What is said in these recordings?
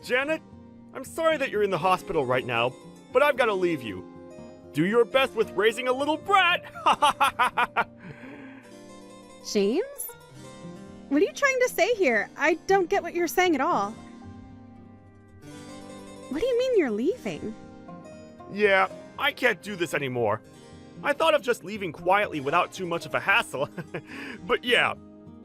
Janet, I'm sorry that you're in the hospital right now, but I've got to leave you. Do your best with raising a little brat! James? What are you trying to say here? I don't get what you're saying at all. What do you mean you're leaving? Yeah, I can't do this anymore. I thought of just leaving quietly without too much of a hassle. But yeah,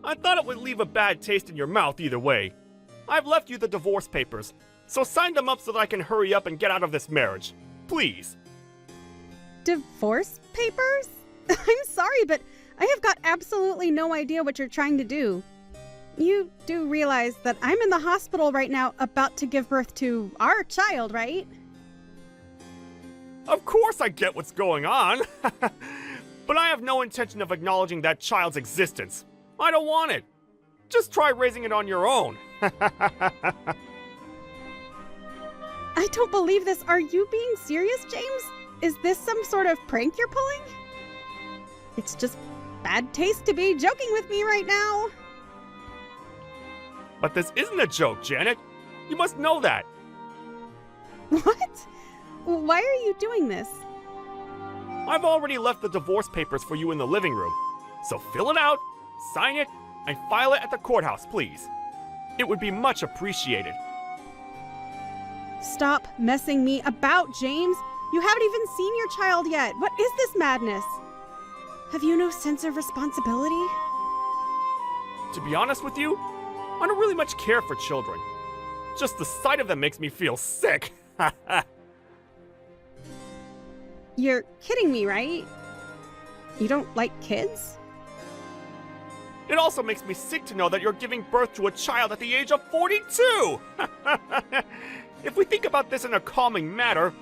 I thought it would leave a bad taste in your mouth either way. I've left you the divorce papers, so sign them up so that I can hurry up and get out of this marriage. Please. Divorce papers? I'm sorry, but I have got absolutely no idea what you're trying to do. You do realize that I'm in the hospital right now about to give birth to our child, right? Of course I get what's going on. But I have no intention of acknowledging that child's existence. I don't want it. Just try raising it on your own. I don't believe this. Are you being serious, James? Is this some sort of prank you're pulling? It's just bad taste to be joking with me right now. But this isn't a joke, Janet. You must know that. What? Why are you doing this? I've already left the divorce papers for you in the living room. So fill it out, sign it, and file it at the courthouse, please. It would be much appreciated. Stop messing me about, James. You haven't even seen your child yet. What is this madness? Have you no sense of responsibility? To be honest with you, I don't really much care for children. Just the sight of them makes me feel sick. You're kidding me, right? You don't like kids? It also makes me sick to know that you're giving birth to a child at the age of 42! If we think about this in a calming manner,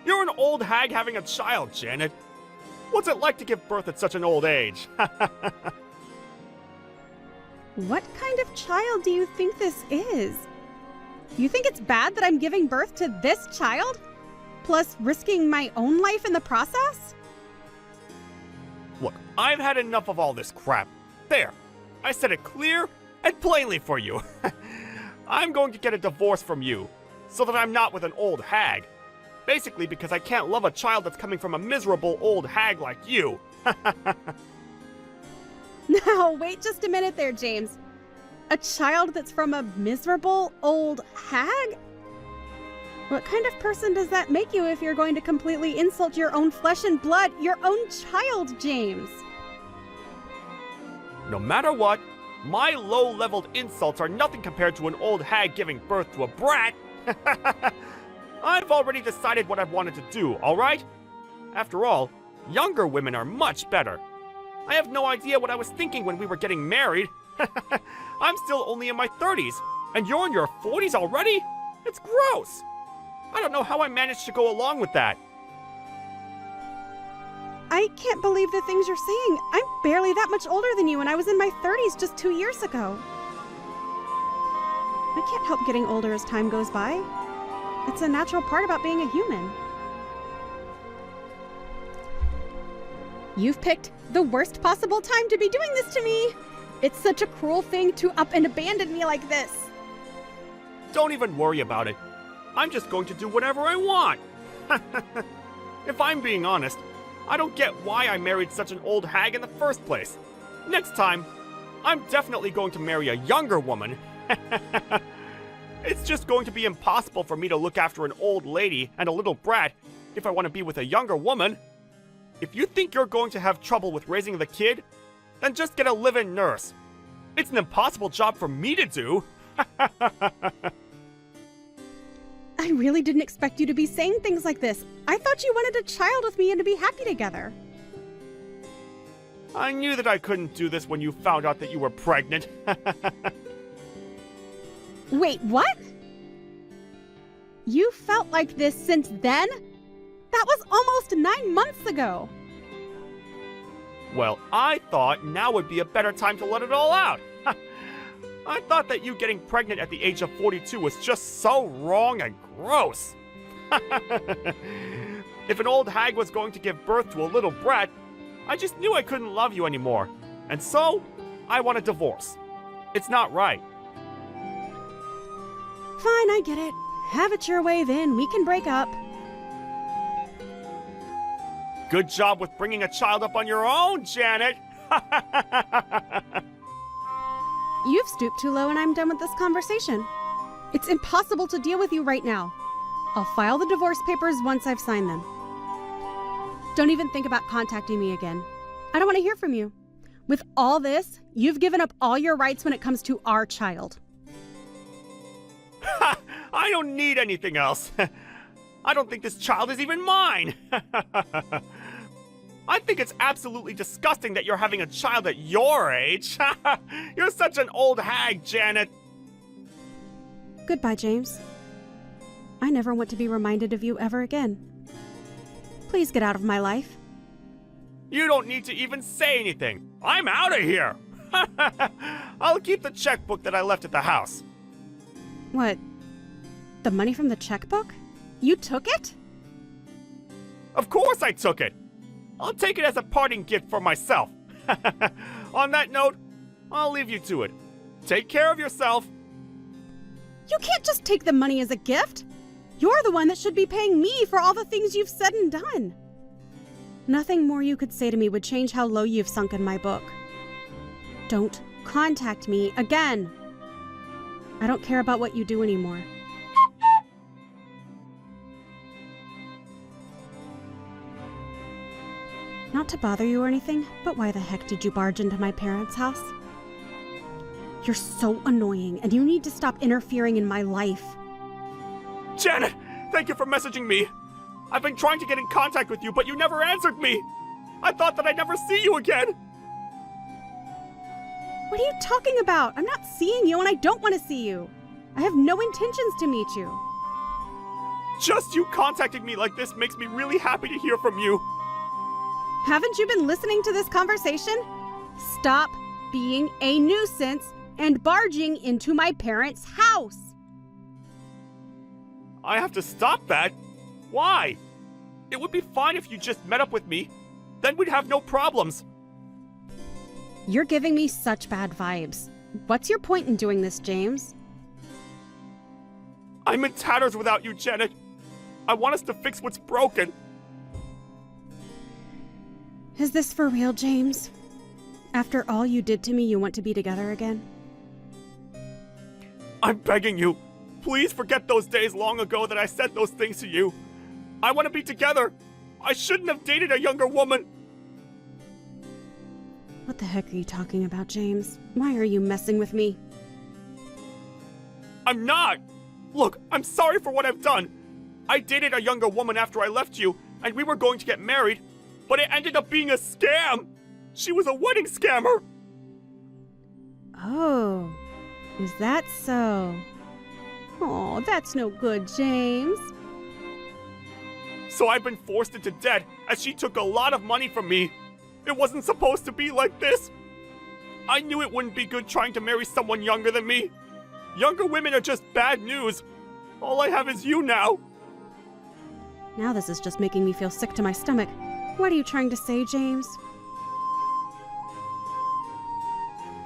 you're an old hag having a child, Janet. What's it like to give birth at such an old age? What kind of child do you think this is? You think it's bad that I'm giving birth to this child? Plus risking my own life in the process? Look, I've had enough of all this crap. There, I said it clear and plainly for you. I'm going to get a divorce from you, so that I'm not with an old hag. Basically because I can't love a child that's coming from a miserable old hag like you. Now, wait just a minute there, James. A child that's from a miserable old hag? What kind of person does that make you if you're going to completely insult your own flesh and blood, your own child, James? No matter what, my low-leveled insults are nothing compared to an old hag giving birth to a brat. I've already decided what I've wanted to do, alright? After all, younger women are much better. I have no idea what I was thinking when we were getting married. I'm still only in my 30s, and you're in your 40s already? It's gross. I don't know how I managed to go along with that. I can't believe the things you're saying. I'm barely that much older than you, and I was in my 30s just 2 years ago. I can't help getting older as time goes by. It's a natural part about being a human. You've picked the worst possible time to be doing this to me. It's such a cruel thing to up and abandon me like this. Don't even worry about it. I'm just going to do whatever I want. If I'm being honest, I don't get why I married such an old hag in the first place. Next time, I'm definitely going to marry a younger woman. It's just going to be impossible for me to look after an old lady and a little brat if I want to be with a younger woman. If you think you're going to have trouble with raising the kid, then just get a live-in nurse. It's an impossible job for me to do. I really didn't expect you to be saying things like this. I thought you wanted a child with me and to be happy together. I knew that I couldn't do this when you found out that you were pregnant. Wait, what? You felt like this since then? That was almost 9 months ago. Well, I thought now would be a better time to let it all out. I thought that you getting pregnant at the age of 42 was just so wrong and gross. If an old hag was going to give birth to a little brat, I just knew I couldn't love you anymore. And so, I want a divorce. It's not right. Fine, I get it. Have it your way then. We can break up. Good job with bringing a child up on your own, Janet! You've stooped too low and I'm done with this conversation. It's impossible to deal with you right now. I'll file the divorce papers once I've signed them. Don't even think about contacting me again. I don't want to hear from you. With all this, you've given up all your rights when it comes to our child. I don't need anything else. I don't think this child is even mine. I think it's absolutely disgusting that you're having a child at your age. You're such an old hag, Janet. Goodbye, James. I never want to be reminded of you ever again. Please get out of my life. You don't need to even say anything. I'm out of here. I'll keep the checkbook that I left at the house. What? The money from the checkbook? You took it? Of course I took it. I'll take it as a parting gift for myself. On that note, I'll leave you to it. Take care of yourself. You can't just take the money as a gift. You're the one that should be paying me for all the things you've said and done. Nothing more you could say to me would change how low you've sunk in my book. Don't contact me again. I don't care about what you do anymore. Not to bother you or anything, but why the heck did you barge into my parents' house? You're so annoying, and you need to stop interfering in my life. Janet, thank you for messaging me. I've been trying to get in contact with you, but you never answered me. I thought that I'd never see you again. What are you talking about? I'm not seeing you, and I don't want to see you. I have no intentions to meet you. Just you contacting me like this makes me really happy to hear from you. Haven't you been listening to this conversation? Stop being a nuisance and barging into my parents' house. I have to stop that? Why? It would be fine if you just met up with me. Then we'd have no problems. You're giving me such bad vibes. What's your point in doing this, James? I'm in tatters without you, Janet. I want us to fix what's broken. Is this for real, James? After all you did to me, you want to be together again? I'm begging you. Please forget those days long ago that I said those things to you. I want to be together. I shouldn't have dated a younger woman. What the heck are you talking about, James? Why are you messing with me? I'm not. Look, I'm sorry for what I've done. I dated a younger woman after I left you, and we were going to get married, but it ended up being a scam. She was a wedding scammer. Oh, is that so? Oh, that's no good, James. So I've been forced into debt as she took a lot of money from me. It wasn't supposed to be like this. I knew it wouldn't be good trying to marry someone younger than me. Younger women are just bad news. All I have is you now. Now this is just making me feel sick to my stomach. What are you trying to say, James?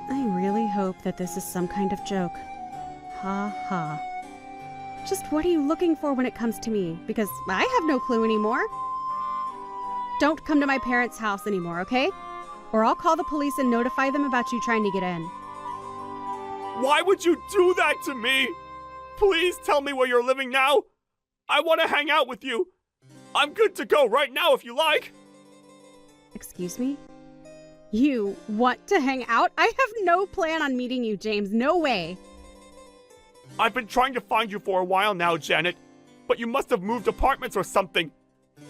I really hope that this is some kind of joke. Ha ha. Just what are you looking for when it comes to me? Because I have no clue anymore. Don't come to my parents' house anymore, okay? Or I'll call the police and notify them about you trying to get in. Why would you do that to me? Please tell me where you're living now. I want to hang out with you. I'm good to go right now if you like. Excuse me? You want to hang out? I have no plan on meeting you, James. No way. I've been trying to find you for a while now, Janet. But you must have moved apartments or something.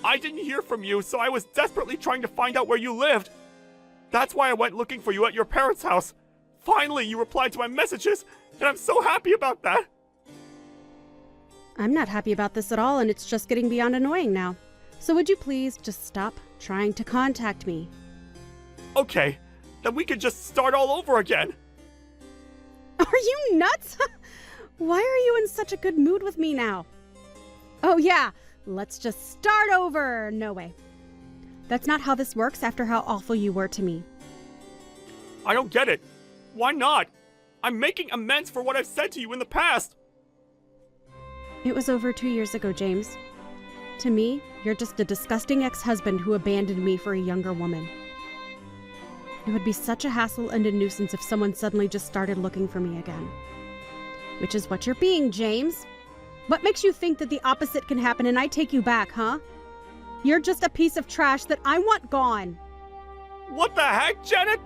I didn't hear from you, so I was desperately trying to find out where you lived. That's why I went looking for you at your parents' house. Finally, you replied to my messages, and I'm so happy about that. I'm not happy about this at all, and it's just getting beyond annoying now. So would you please just stop trying to contact me? Okay, then we could just start all over again. Are you nuts? Why are you in such a good mood with me now? Oh yeah, let's just start over. No way. That's not how this works after how awful you were to me. I don't get it. Why not? I'm making amends for what I've said to you in the past. It was over 2 years ago, James. To me, you're just a disgusting ex-husband who abandoned me for a younger woman. It would be such a hassle and a nuisance if someone suddenly just started looking for me again. Which is what you're being, James. What makes you think that the opposite can happen and I take you back, huh? You're just a piece of trash that I want gone. What the heck, Janet?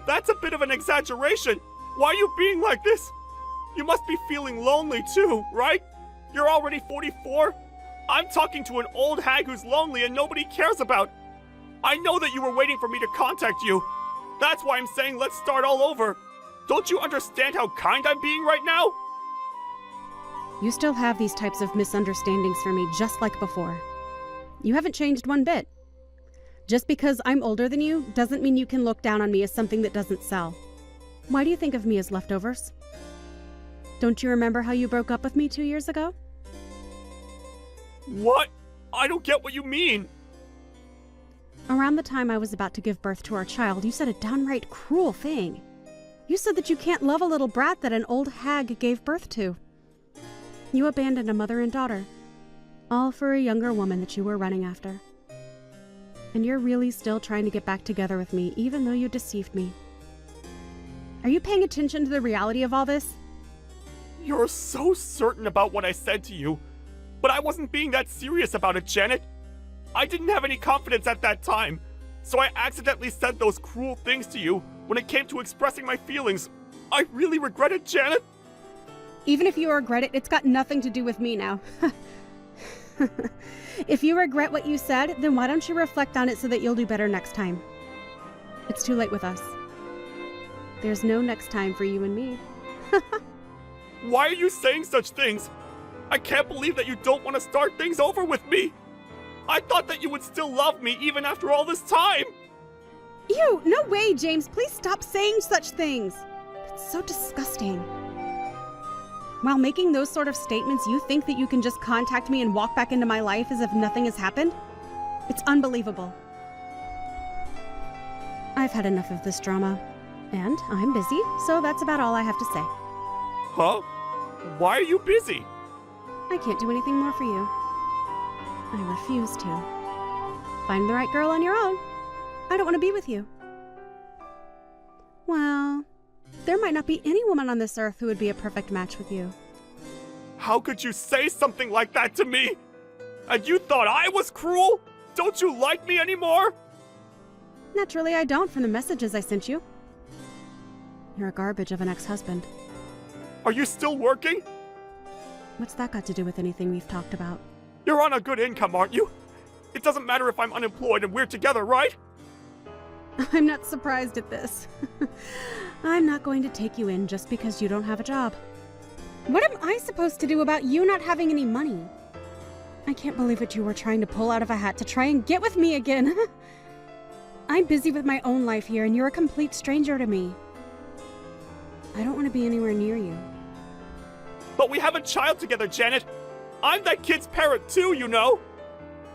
That's a bit of an exaggeration. Why are you being like this? You must be feeling lonely too, right? You're already 44? I'm talking to an old hag who's lonely and nobody cares about. I know that you were waiting for me to contact you. That's why I'm saying let's start all over. Don't you understand how kind I'm being right now? You still have these types of misunderstandings for me just like before. You haven't changed one bit. Just because I'm older than you doesn't mean you can look down on me as something that doesn't sell. Why do you think of me as leftovers? Don't you remember how you broke up with me 2 years ago? What? I don't get what you mean. Around the time I was about to give birth to our child, you said a downright cruel thing. You said that you can't love a little brat that an old hag gave birth to. You abandoned a mother and daughter, all for a younger woman that you were running after. And you're really still trying to get back together with me, even though you deceived me. Are you paying attention to the reality of all this? You're so certain about what I said to you. But I wasn't being that serious about it, Janet. I didn't have any confidence at that time, so I accidentally said those cruel things to you when it came to expressing my feelings. I really regret it, Janet. Even if you regret it, it's got nothing to do with me now. If you regret what you said, then why don't you reflect on it so that you'll do better next time? It's too late with us. There's no next time for you and me. Why are you saying such things? I can't believe that you don't want to start things over with me. I thought that you would still love me even after all this time. Ew, no way, James. Please stop saying such things. It's so disgusting. While making those sort of statements, you think that you can just contact me and walk back into my life as if nothing has happened? It's unbelievable. I've had enough of this drama. And I'm busy, so that's about all I have to say. Huh? Why are you busy? I can't do anything more for you. I refuse to. Find the right girl on your own. I don't want to be with you. Well, there might not be any woman on this earth who would be a perfect match with you. How could you say something like that to me? And you thought I was cruel? Don't you like me anymore? Naturally, I don't from the messages I sent you. You're a garbage of an ex-husband. Are you still working? What's that got to do with anything we've talked about? You're on a good income, aren't you? It doesn't matter if I'm unemployed and we're together, right? I'm not surprised at this. I'm not going to take you in just because you don't have a job. What am I supposed to do about you not having any money? I can't believe what you were trying to pull out of a hat to try and get with me again. I'm busy with my own life here and you're a complete stranger to me. I don't want to be anywhere near you. But we have a child together, Janet. I'm that kid's parent too, you know.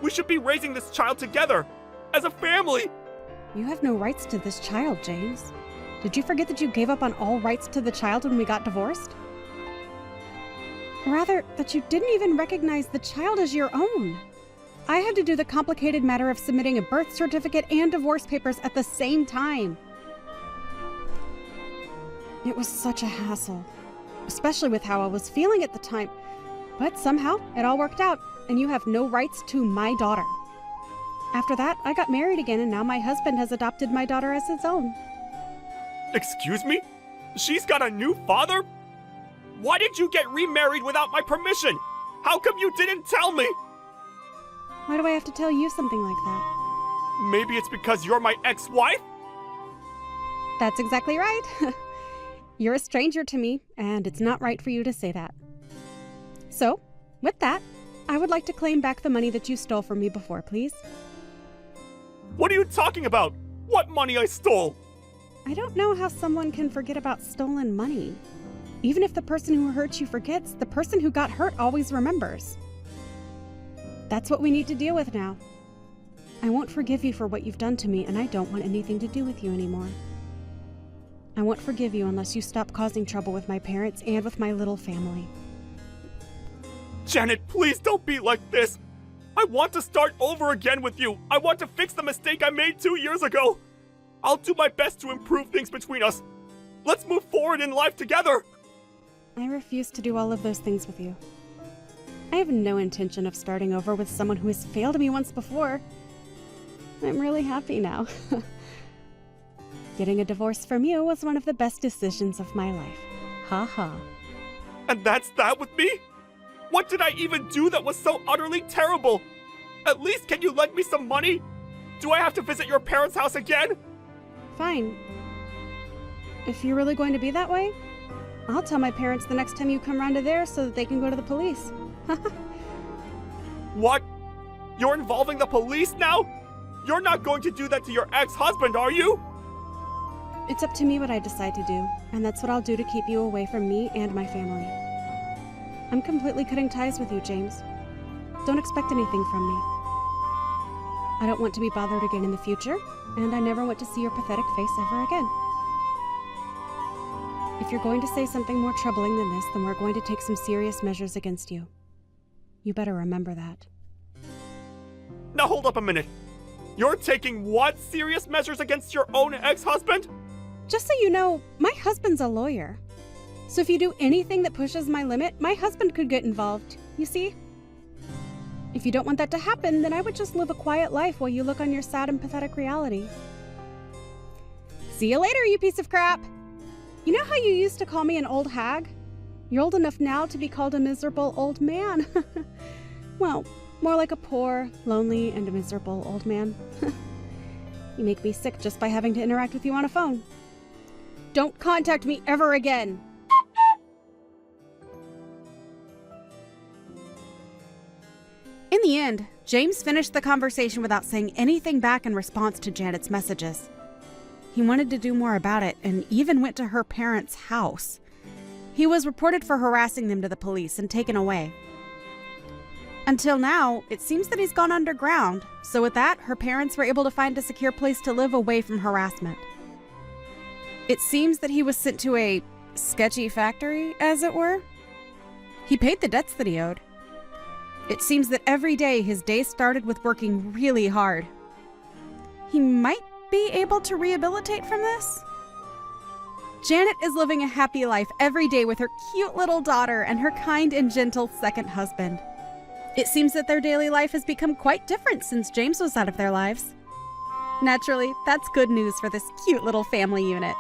We should be raising this child together, as a family. You have no rights to this child, James. Did you forget that you gave up on all rights to the child when we got divorced? Rather, that you didn't even recognize the child as your own. I had to do the complicated matter of submitting a birth certificate and divorce papers at the same time. It was such a hassle, especially with how I was feeling at the time. But somehow, it all worked out, and you have no rights to my daughter. After that, I got married again, and now my husband has adopted my daughter as his own. Excuse me? She's got a new father? Why did you get remarried without my permission? How come you didn't tell me? Why do I have to tell you something like that? Maybe it's because you're my ex-wife? That's exactly right. You're a stranger to me, and it's not right for you to say that. So, with that, I would like to claim back the money that you stole from me before, please. What are you talking about? What money I stole? I don't know how someone can forget about stolen money. Even if the person who hurt you forgets, the person who got hurt always remembers. That's what we need to deal with now. I won't forgive you for what you've done to me, and I don't want anything to do with you anymore. I won't forgive you unless you stop causing trouble with my parents and with my little family. Janet, please don't be like this. I want to start over again with you. I want to fix the mistake I made 2 years ago. I'll do my best to improve things between us. Let's move forward in life together. I refuse to do all of those things with you. I have no intention of starting over with someone who has failed me once before. I'm really happy now. Getting a divorce from you was one of the best decisions of my life. Ha ha. And that's that with me? What did I even do that was so utterly terrible? At least can you lend me some money? Do I have to visit your parents' house again? Fine. If you're really going to be that way, I'll tell my parents the next time you come round to theirs so that they can go to the police. What? You're involving the police now? You're not going to do that to your ex-husband, are you? It's up to me what I decide to do, and that's what I'll do to keep you away from me and my family. I'm completely cutting ties with you, James. Don't expect anything from me. I don't want to be bothered again in the future, and I never want to see your pathetic face ever again. If you're going to say something more troubling than this, then we're going to take some serious measures against you. You better remember that. Now hold up a minute. You're taking what serious measures against your own ex-husband? Just so you know, my husband's a lawyer. So if you do anything that pushes my limit, my husband could get involved, you see? If you don't want that to happen, then I would just live a quiet life while you look on your sad and pathetic reality. See you later, you piece of crap! You know how you used to call me an old hag? You're old enough now to be called a miserable old man. Well, more like a poor, lonely, and miserable old man. You make me sick just by having to interact with you on a phone. Don't contact me ever again! In the end, James finished the conversation without saying anything back in response to Janet's messages. He wanted to do more about it and even went to her parents' house. He was reported for harassing them to the police and taken away. Until now, it seems that he's gone underground, so with that, her parents were able to find a secure place to live away from harassment. It seems that he was sent to a sketchy factory, as it were. He paid the debts that he owed. It seems that every day his day started with working really hard. He might be able to rehabilitate from this? Janet is living a happy life every day with her cute little daughter and her kind and gentle second husband. It seems that their daily life has become quite different since James was out of their lives. Naturally, that's good news for this cute little family unit.